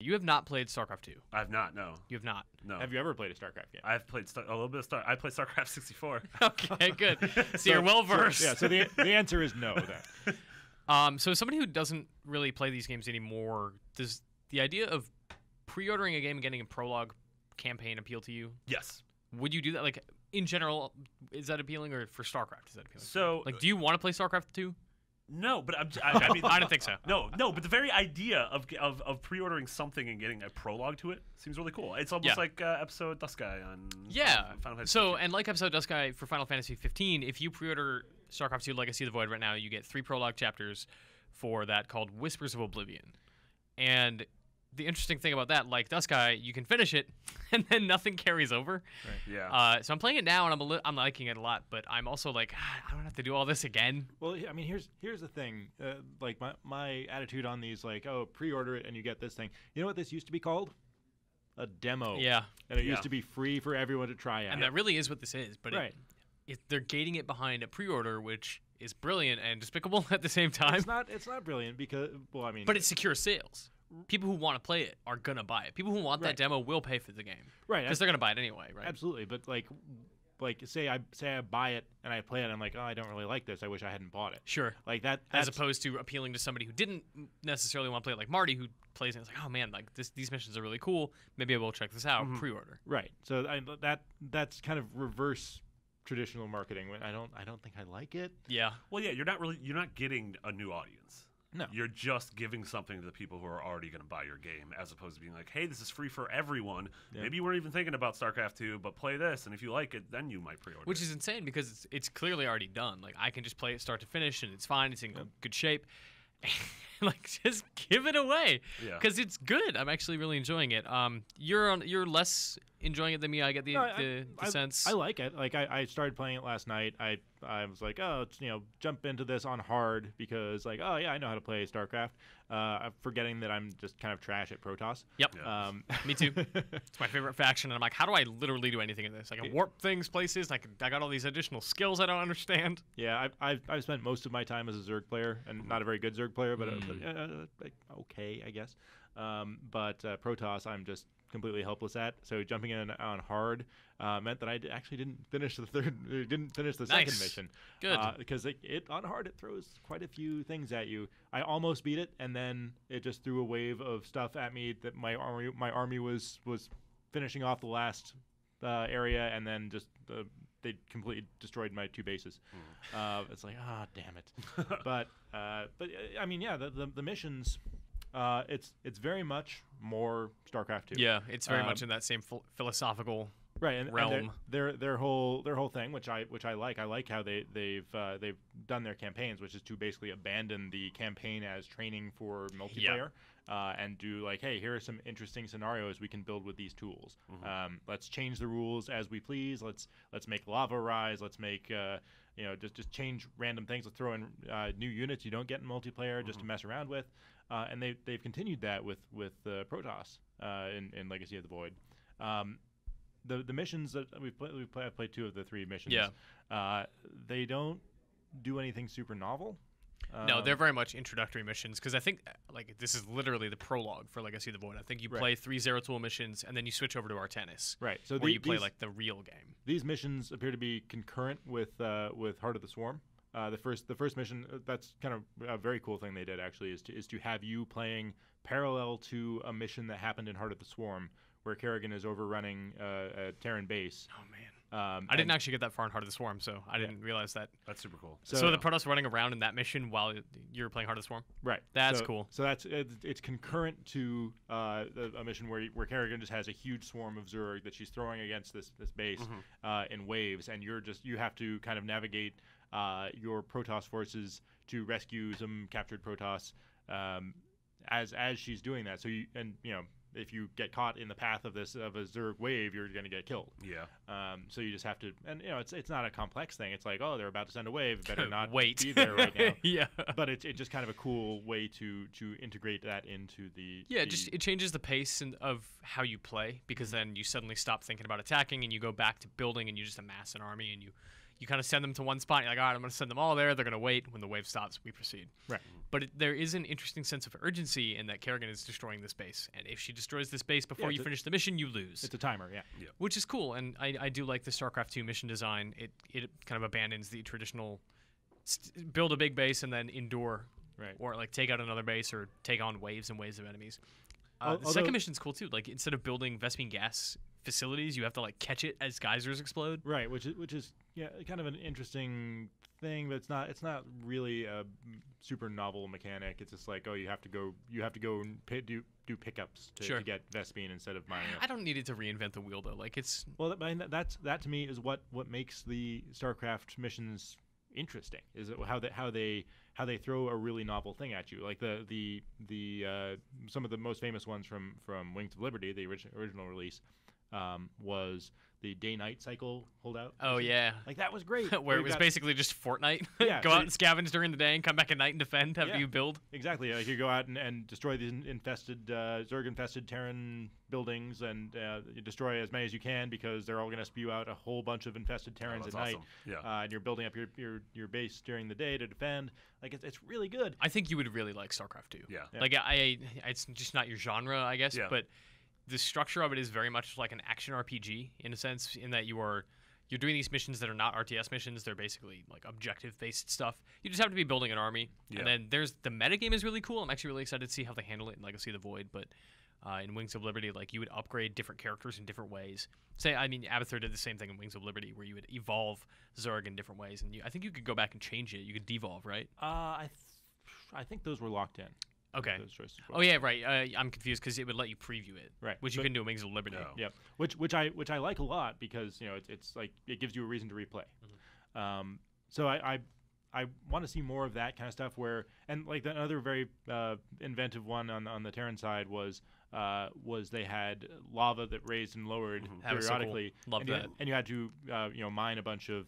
You have not played Starcraft 2. I have not. No. You have not. No. Have you ever played a Starcraft game? I've played a little bit of I played Starcraft 64. Okay, good. So you're well versed. So the answer is no. Then. So as somebody who doesn't really play these games anymore, does the idea of pre-ordering a game and getting a prologue campaign appeal to you? Yes. Would you do that? Like in general, is that appealing, or for Starcraft is that appealing? So, like, do you want to play Starcraft 2? No, but I mean, I don't think so. No, but the very idea of pre-ordering something and getting a prologue to it seems really cool. It's almost like episode Dusky on Final Fantasy. So, and like episode Dusky for Final Fantasy 15, if you pre-order Starcraft 2 Legacy of the Void right now, you get 3 prologue chapters for that called Whispers of Oblivion. And the interesting thing about that, like Dusky, you can finish it, and then nothing carries over. Right. Yeah. So I'm playing it now, and I'm liking it a lot. But I'm also like, I don't have to do all this again. Well, I mean, here's the thing. Like my attitude on these, like, oh, pre-order it and you get this thing. You know what this used to be called? A demo. Yeah. And it used to be free for everyone to try out. And that really is what this is. But right. They're gating it behind a pre-order, which is brilliant and despicable at the same time. It's not brilliant because, well, I mean, but it secures sales. People who want to play it are gonna buy it. People who want that demo will pay for the game, right? Because they're gonna buy it anyway, right? Absolutely. But like say I buy it and I play it, I'm like, oh, I don't really like this. I wish I hadn't bought it. Sure. Like that, as opposed to appealing to somebody who didn't necessarily want to play it, like Marty, who plays it. It's like, oh man, like these missions are really cool. Maybe I will check this out. Pre-order. Right. So that's kind of reverse traditional marketing. I don't think I like it. Yeah. Well, yeah, you're not getting a new audience. No. You're just giving something to the people who are already going to buy your game, as opposed to being like, hey, this is free for everyone. Yeah. Maybe you weren't even thinking about StarCraft 2, but play this, and if you like it, then you might pre-order Which is insane because it's clearly already done. Like, I can just play it start to finish, and it's fine. It's in good shape. Like, just give it away because it's good. I'm actually really enjoying it. You're less enjoying it than me. I get the sense. I like it. Like I started playing it last night. I was like, oh, it's, jump into this on hard because like, oh yeah, I know how to play StarCraft. I'm forgetting that I'm just kind of trash at Protoss. Yep. Yeah. Me too. It's my favorite faction, and I'm like, how do I literally do anything in this? I can warp things places. I got all these additional skills I don't understand. Yeah, I've spent most of my time as a Zerg player, and not a very good Zerg player, but okay, I guess. But Protoss, I'm just completely helpless at. So jumping in on hard meant that I actually didn't finish the second mission. Good. Because it on hard it throws quite a few things at you. I almost beat it, and then it just threw a wave of stuff at me that my army was finishing off the last area, and then just they completely destroyed my 2 bases. It's like, damn it. But I mean, yeah, the missions. It's very much more StarCraft 2. Yeah, it's very much in that same philosophical realm. And their whole thing, which I like. I like how they've done their campaigns, which is to basically abandon the campaign as training for multiplayer, and do like, hey, here are some interesting scenarios we can build with these tools. Let's change the rules as we please. Let's make lava rise. Let's make just change random things. Let's throw in new units you don't get in multiplayer just to mess around with. And they've continued that with Protoss in Legacy of the Void. The missions that I've played 2 of the 3 missions. Yeah. They don't do anything super novel. No, they're very much introductory missions because I think like this is literally the prologue for Legacy of the Void. I think you play 3 Zeratul missions and then you switch over to Artanis. Right. So where you play like the real game. These missions appear to be concurrent with Heart of the Swarm. The first mission, that's kind of a very cool thing they did actually, is to have you playing parallel to a mission that happened in Heart of the Swarm, where Kerrigan is overrunning a Terran base. Oh man. I didn't actually get that far in Heart of the Swarm, so I didn't realize that. That's super cool. So the Protoss running around in that mission while you're playing Heart of the Swarm? Right. That's cool. So it's concurrent to a mission where Kerrigan just has a huge swarm of Zerg that she's throwing against this base in waves, and you have to kind of navigate your Protoss forces to rescue some captured Protoss as she's doing that. So if you get caught in the path of a Zerg wave, you're going to get killed. Yeah. So you just have to, and it's not a complex thing. It's like, oh, they're about to send a wave, better not wait. Be there right now. Yeah. But it's just kind of a cool way to integrate that into the. Yeah, it changes the pace of how you play because then you suddenly stop thinking about attacking and you go back to building and you just amass an army and you you kind of send them to one spot. You're like, all right, I'm going to send them all there. They're going to wait. When the wave stops, we proceed. Right. But there is an interesting sense of urgency in that Kerrigan is destroying this base. And if she destroys this base before you finish the mission, you lose. It's a timer, yeah. Which is cool. And I do like the StarCraft 2 mission design. It kind of abandons the traditional build a big base and then endure. Right. Or like take out another base or take on waves and waves of enemies. The Although, second mission's cool too. Like instead of building Vespene gas facilities, you have to like catch it as geysers explode. Right, which is kind of an interesting thing, but it's not really a super novel mechanic. It's just like, oh, you have to go and do pickups to get Vespene instead of mining up. I don't need it to reinvent the wheel though. Like it's that to me is what makes the StarCraft missions interesting. Is it how they throw a really novel thing at you, like the some of the most famous ones from Wings of Liberty, the original release, was the day-night cycle holdout. Oh yeah, like that was great. Where it was basically just Fortnite. Yeah, go out and scavenge during the day and come back at night and defend after you build. Exactly. Like you go out and destroy these Zerg-infested Terran buildings and you destroy as many as you can because they're all going to spew out a whole bunch of infested Terrans at night. Awesome. Yeah. And you're building up your base during the day to defend. Like it's really good. I think you would really like StarCraft 2. Yeah. Like it's just not your genre, I guess, but the structure of it is very much like an action RPG in a sense, in that you're doing these missions that are not RTS missions. They're basically like objective-based stuff. You just have to be building an army. And then there's the metagame is really cool. I'm actually really excited to see how they handle it in Legacy of the Void. But in Wings of Liberty, like you would upgrade different characters in different ways. Abathur did the same thing in Wings of Liberty, where you would evolve Zerg in different ways. And I think you could go back and change it. You could devolve, right? I think those were locked in. Okay. Oh yeah, right. I'm confused because it would let you preview it, right? Which you can do in Wings of Liberty. No. Yep. Which I like a lot because it's like it gives you a reason to replay. Mm-hmm. So I want to see more of that kind of stuff and like another very inventive one on the Terran side was they had lava that raised and lowered periodically. So cool. Love that. And you had to mine a bunch of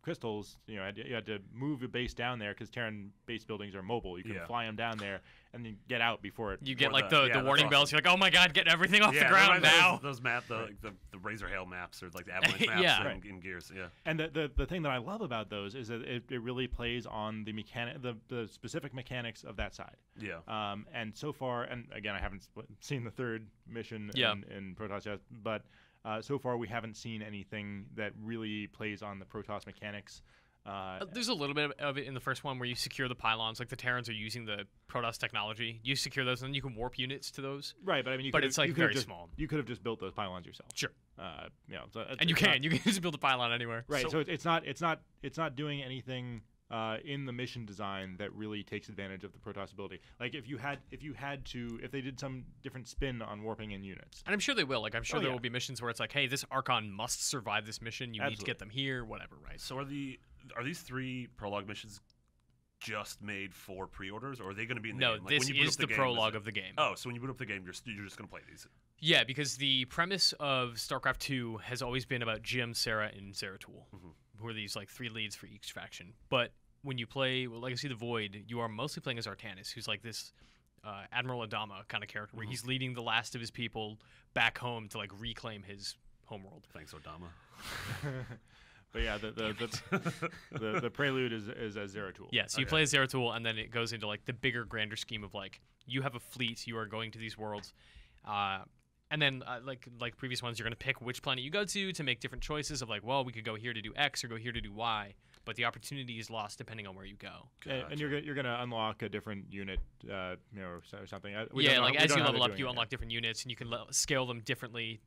crystals. You had to move a base down there because Terran base buildings are mobile. You can fly them down there and then get out before it. You get like the warning bells. You're like, oh my god, get everything off the ground now. Those maps, the Razor Hail maps or like the Avalanche maps in Gears. Yeah. And the thing that I love about those is that it really plays on the specific mechanics of that side. Yeah. And so far, and again, I haven't seen the third mission in Protoss yet, but so far we haven't seen anything that really plays on the Protoss mechanics. There's a little bit of it in the first one where you secure the pylons. Like the Terrans are using the Protoss technology. You secure those, and then you can warp units to those. Right, but I mean, it's like very small. You could have just built those pylons yourself. Sure. And you can just build a pylon anywhere. Right. So it's not doing anything in the mission design that really takes advantage of the Protoss ability. Like if they did some different spin on warping in units. And I'm sure they will. Like I'm sure there will be missions where it's like, hey, this Archon must survive this mission. You need to get them here, whatever, right? So are these 3 Prologue missions just made for pre-orders, or are they going to be in the game? No, this is the prologue of the game. Oh, so when you boot up the game, you're just going to play these? Yeah, because the premise of StarCraft 2 has always been about Jim, Sarah, and Zeratul, who are these like 3 leads for each faction. But when you play Legacy of the Void, you are mostly playing as Artanis, who's like this Admiral Adama kind of character, where he's leading the last of his people back home to like reclaim his homeworld. Thanks, Adama. But yeah, the prelude is as Zeratul. Yeah, so you play as Zeratul, and then it goes into like the bigger, grander scheme of like you have a fleet, you are going to these worlds, and then like previous ones, you're going to pick which planet you go to make different choices of like, well, we could go here to do X or go here to do Y, but the opportunity is lost depending on where you go. Gotcha. And you're going to unlock a different unit, or something. As you level up, you unlock different units, and you can scale them differently.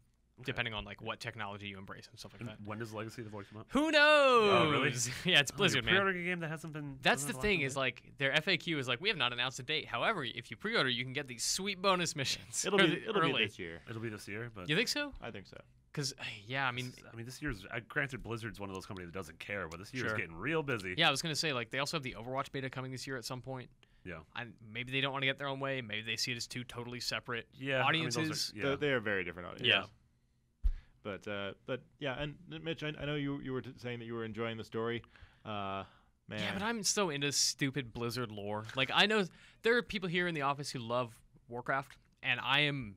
Depending on like what technology you embrace and stuff like that. When does Legacy of the Void come out? Who knows? Oh, really? Yeah, it's Blizzard, man. Pre-ordering a game that hasn't been. That's the thing is like their FAQ is like we have not announced a date. However, if you pre-order, you can get these sweet bonus missions. It'll be this year. It'll be this year, but you think so? I think so. Because I mean, this year's granted Blizzard's one of those companies that doesn't care, but this year is getting real busy. Yeah, I was gonna say like they also have the Overwatch beta coming this year at some point. Yeah. And maybe they don't want to get their own way. Maybe they see it as 2 totally separate I audiences. mean, they are very different audiences. Yeah. But yeah, and Mitch, I know you were saying that you were enjoying the story. Man. Yeah, but I'm so into stupid Blizzard lore. Like I know there are people here in the office who love Warcraft, and I am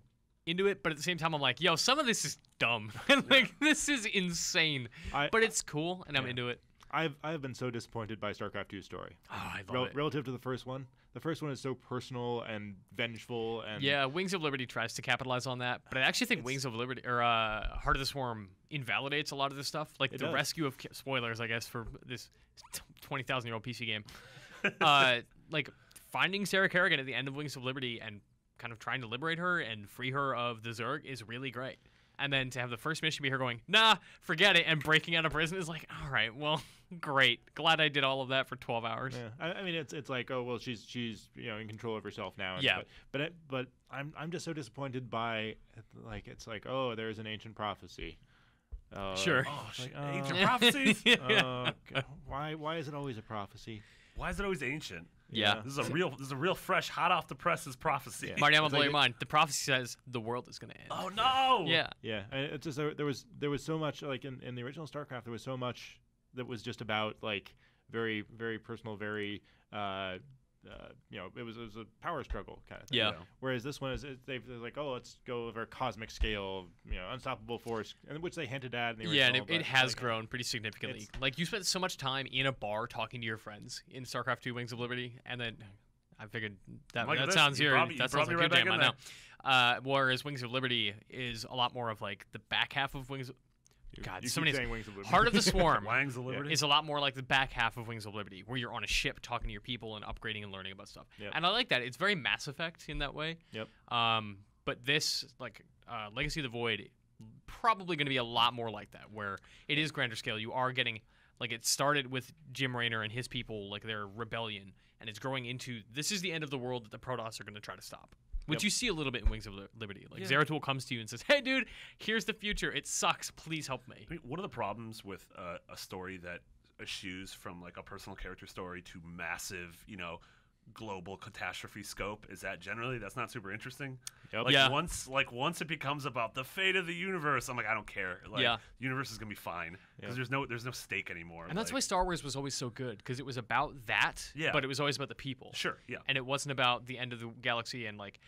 into it, but at the same time, I'm like, yo, some of this is dumb. Like, this is insane. But it's cool, and I'm into it. I've been so disappointed by Starcraft 2's story. Oh, I love it. Relative to the first one. The first one is so personal and vengeful, and yeah, Wings of Liberty tries to capitalize on that, but I actually think Wings of Liberty or Heart of the Swarm invalidates a lot of this stuff, like the rescue of spoilers, I guess, for this 20,000-year-old PC game. Like finding Sarah Kerrigan at the end of Wings of Liberty and kind of trying to liberate her and free her of the Zerg is really great. And then to have the first mission be her going, nah, forget it, and breaking out of prison is like, all right, well, great. Glad I did all of that for 12 hours. Yeah. I mean, it's like, oh well, she's in control of herself now. And, yeah. But I'm just so disappointed by like it's like, oh, there's an ancient prophecy. Sure. Oh, like, ancient prophecies. Why is it always a prophecy? Why is it always ancient? Yeah. This is a real fresh, hot off the presses prophecy. Yeah. Marty, I'm gonna blow your mind. The prophecy says the world is gonna end. Oh no! Yeah. Yeah. It's just there was so much like in the original StarCraft, there was so much that was just about like very, very personal, very it was a power struggle kind of thing. Yeah. Whereas this one they're like, oh, let's go over a cosmic scale, unstoppable force, and which they hinted at in the original. Yeah, and it has grown pretty significantly. Like you spent so much time in a bar talking to your friends in StarCraft 2: Wings of Liberty, and then I figured that sounds that sounds like your jam. I know. Whereas Wings of Liberty is a lot more of like the back half of Wings. God, you so many. saying Wings of Liberty. Heart of the Swarm Wings of Liberty is a lot more like the back half of Wings of Liberty, where you're on a ship talking to your people and upgrading and learning about stuff. Yep. And I like that. It's very Mass Effect in that way. Yep. But this, like Legacy of the Void, probably going to be a lot more like that, where it is grander scale. You are getting, like, it started with Jim Raynor and his people, like their rebellion, and it's growing into this is the end of the world that the Protoss are going to try to stop. Which you see a little bit in Wings of Liberty. Like, Zeratul comes to you and says, hey, dude, here's the future. It sucks. Please help me. I mean, one of the problems with a story that eschews from, like, a personal character story to massive, global catastrophe scope is that generally that's not super interesting. Yep. Once it becomes about the fate of the universe, I'm like, I don't care. Like, the universe is gonna be fine because there's no stake anymore. And that's why Star Wars was always so good, because it was about that, but it was always about the people. Sure, yeah. And it wasn't about the end of the galaxy and like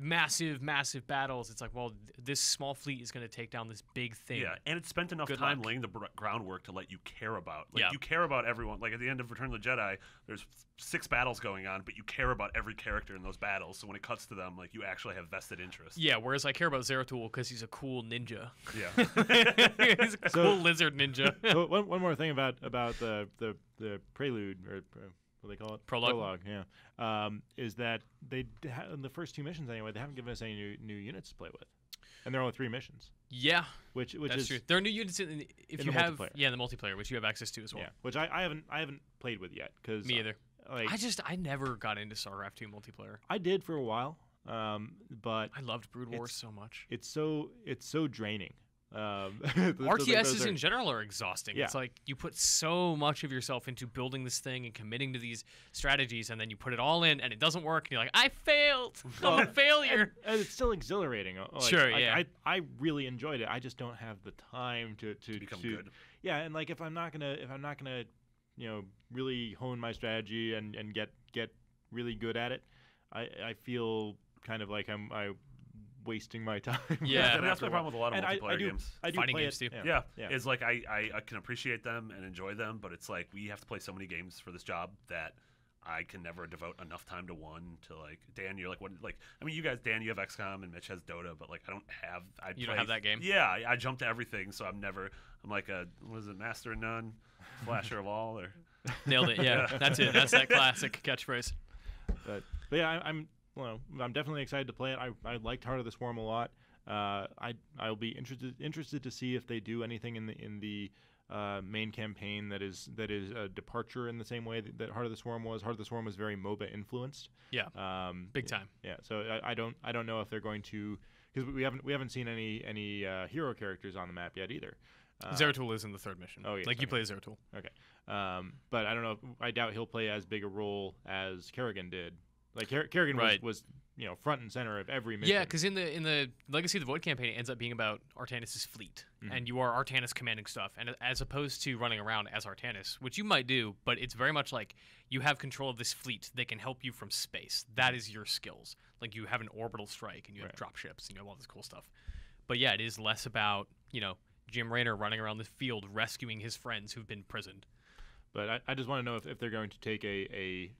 massive battles. It's like, well, this small fleet is going to take down this big thing. Yeah, and it spent enough time laying the groundwork to let you care about. Like, you care about everyone. Like, at the end of Return of the Jedi, there's 6 battles going on, but you care about every character in those battles. So when it cuts to them, like, you actually have vested interest. Yeah, whereas I care about Zeratul because he's a cool ninja. Yeah. He's a cool lizard ninja. So one more thing about the prelude, or what do they call it? Prologue. Yeah. Is that in the first 2 missions anyway, they haven't given us any new units to play with, and there are only 3 missions. Yeah, which that's is true. There are new units in you have multiplayer. Yeah, in the multiplayer, which you have access to as well. Yeah, which I haven't played with yet, because me either. Like, I never got into StarCraft 2 multiplayer. I did for a while, but I loved Brood Wars so much. It's so draining. RTSs in general are exhausting. Yeah. It's like you put so much of yourself into building this thing and committing to these strategies, and then you put it all in and it doesn't work, and you're like, I failed. I'm a failure. And it's still exhilarating. Sure, yeah. I really enjoyed it. I just don't have the time to become good. Yeah, and like if I'm not gonna really hone my strategy and get really good at it, I feel kind of like I'm wasting my time. Yeah, and that's my problem with a lot of multiplayer games. I do Fighting play games it. too. Yeah. It's like I can appreciate them and enjoy them, but it's like we have to play so many games for this job that I can never devote enough time to one. To like Dan, you're like what? Like I mean, you guys, Dan, you have XCOM and Mitch has Dota, but like I don't have. Don't have that game. Yeah, I jump to everything, so I'm like a what is it, master of none, flasher of all, or nailed it. Yeah, that's it. That's that classic catchphrase. But yeah, I'm definitely excited to play it. I liked Heart of the Swarm a lot. I'll be interested to see if they do anything in the main campaign that is a departure in the same way that Heart of the Swarm was. Heart of the Swarm was very MOBA influenced. Yeah. Big time. Yeah. So I don't know if they're going to, because we haven't seen any hero characters on the map yet either. Zeratul is in the 3rd mission. Oh yeah. Like you play Zeratul. Okay. But I don't know. I doubt he'll play as big a role as Kerrigan did. Like Kerrigan Right. was front and center of every mission. Yeah, because in the Legacy of the Void campaign, it ends up being about Artanis' fleet, and you are Artanis commanding stuff, and as opposed to running around as Artanis, which you might do, but it's very much like you have control of this fleet. They can help you from space. That is your skills. Like you have an orbital strike, and you have drop ships, and you have all this cool stuff. But yeah, it is less about Jim Raynor running around the field rescuing his friends who've been imprisoned. But I just want to know if they're going to take a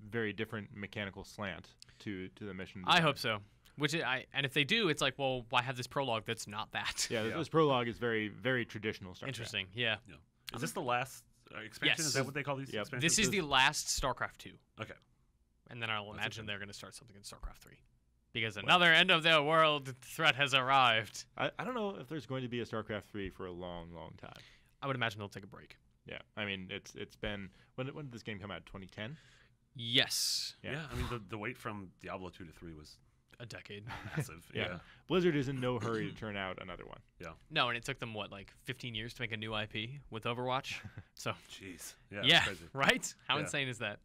very different mechanical slant to the mission design. I hope so. And if they do, it's like, well, why have this prologue that's not that? Yeah, this prologue is very, very traditional Starcraft. Interesting, yeah. Is this the last expansion? Yes. Is that what they call these expansions? This is the last StarCraft 2. Okay. And then I'll imagine they're going to start something in StarCraft 3. Because another end of the world threat has arrived. I don't know if there's going to be a StarCraft 3 for a long, long time. I would imagine they'll take a break. Yeah, I mean, it's been... When did this game come out? 2010? Yes. Yeah, I mean, the wait from Diablo 2 to 3 was a decade. massive. Yeah. Blizzard is in no hurry to turn out another one. Yeah. No, and it took them, 15 years to make a new IP with Overwatch? So. Jeez. Yeah, crazy. right? How insane is that?